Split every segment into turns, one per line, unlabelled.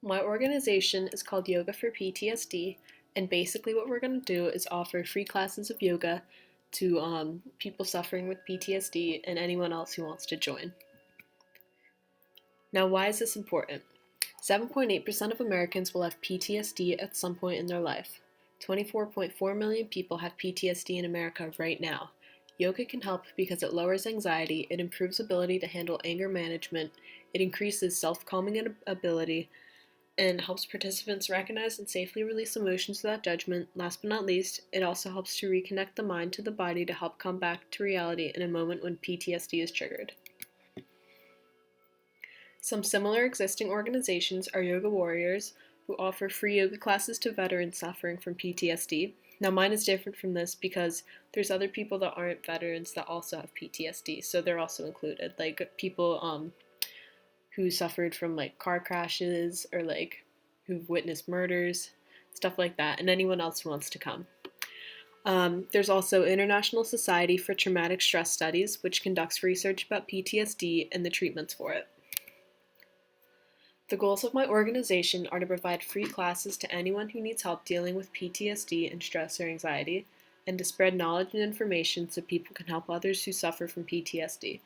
My organization is called Yoga for PTSD, and basically, what we're going to do is offer free classes of yoga to people suffering with PTSD and anyone else who wants to join. Now, why is this important? 7.8% of Americans will have PTSD at some point in their life. 24.4 million people have PTSD in America right now. Yoga can help because it lowers anxiety, it improves ability to handle anger management, it increases self-calming ability, and helps participants recognize and safely release emotions without judgment. Last but not least, it also helps to reconnect the mind to the body to help come back to reality in a moment when PTSD is triggered. Some similar existing organizations are Yoga Warriors, who offer free yoga classes to veterans suffering from PTSD. Now, mine is different from this because there's other people that aren't veterans that also have PTSD, so they're also included, like people who suffered from like car crashes or like who've witnessed murders, stuff like that, and anyone else who wants to come. There's also International Society for Traumatic Stress Studies, which conducts research about PTSD and the treatments for it. The goals of my organization are to provide free classes to anyone who needs help dealing with PTSD and stress or anxiety, and to spread knowledge and information so people can help others who suffer from PTSD.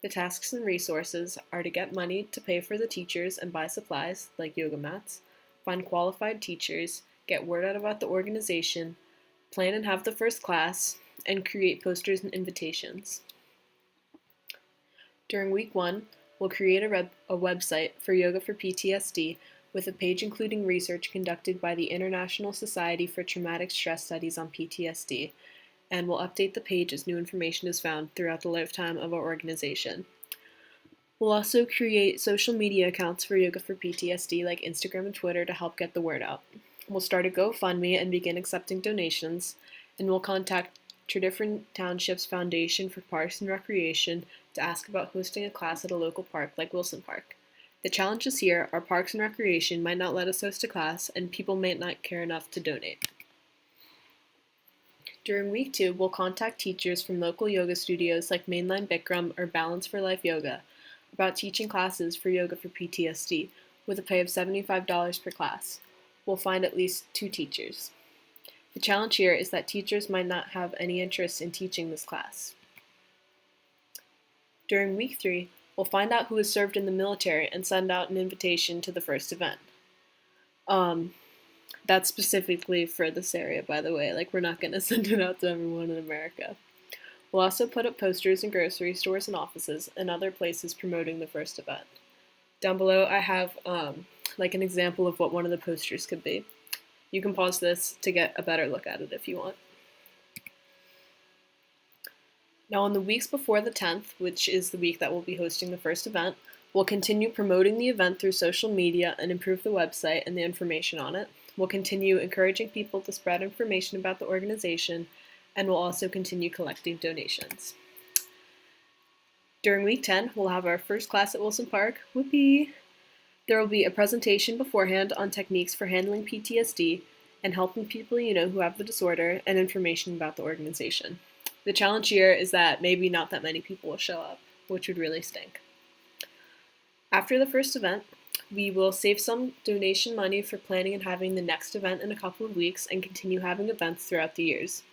The tasks and resources are to get money to pay for the teachers and buy supplies, like yoga mats, find qualified teachers, get word out about the organization, plan and have the first class, and create posters and invitations. During week 1, we'll create a website for Yoga for PTSD with a page including research conducted by the International Society for Traumatic Stress Studies on PTSD, and we'll update the page as new information is found throughout the lifetime of our organization. We'll also create social media accounts for Yoga for PTSD like Instagram and Twitter to help get the word out. We'll start a GoFundMe and begin accepting donations, and we'll contact Tredyffrin Township's Foundation for Parks and Recreation to ask about hosting a class at a local park like Wilson Park. The challenges here are Parks and Recreation might not let us host a class, and people may not care enough to donate. During week 2, we'll contact teachers from local yoga studios like Mainline Bikram or Balance for Life Yoga about teaching classes for Yoga for PTSD with a pay of $75 per class. We'll find at least 2 teachers. The challenge here is that teachers might not have any interest in teaching this class. During week 3, we'll find out who has served in the military and send out an invitation to the first event. That's specifically for this area, by the way. Like, we're not going to send it out to everyone in America. We'll also put up posters in grocery stores and offices and other places promoting the first event. Down below, I have like an example of what one of the posters could be. You can pause this to get a better look at it if you want. Now, in the weeks before the 10th, which is the week that we'll be hosting the first event, we'll continue promoting the event through social media and improve the website and the information on it. We'll continue encouraging people to spread information about the organization, and we'll also continue collecting donations. During week 10, we'll have our first class at Wilson Park. Whoopee! There will be a presentation beforehand on techniques for handling PTSD and helping people you know who have the disorder and information about the organization. The challenge here is that maybe not that many people will show up, which would really stink. After the first event, we will save some donation money for planning and having the next event in a couple of weeks and continue having events throughout the years.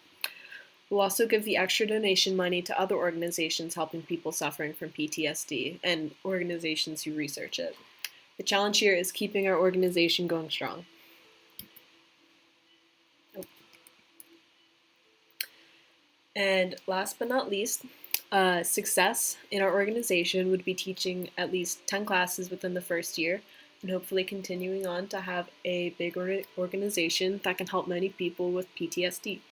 We'll also give the extra donation money to other organizations helping people suffering from PTSD and organizations who research it. The challenge here is keeping our organization going strong. And last but not least, success in our organization would be teaching at least 10 classes within the first year and hopefully continuing on to have a big organization that can help many people with PTSD.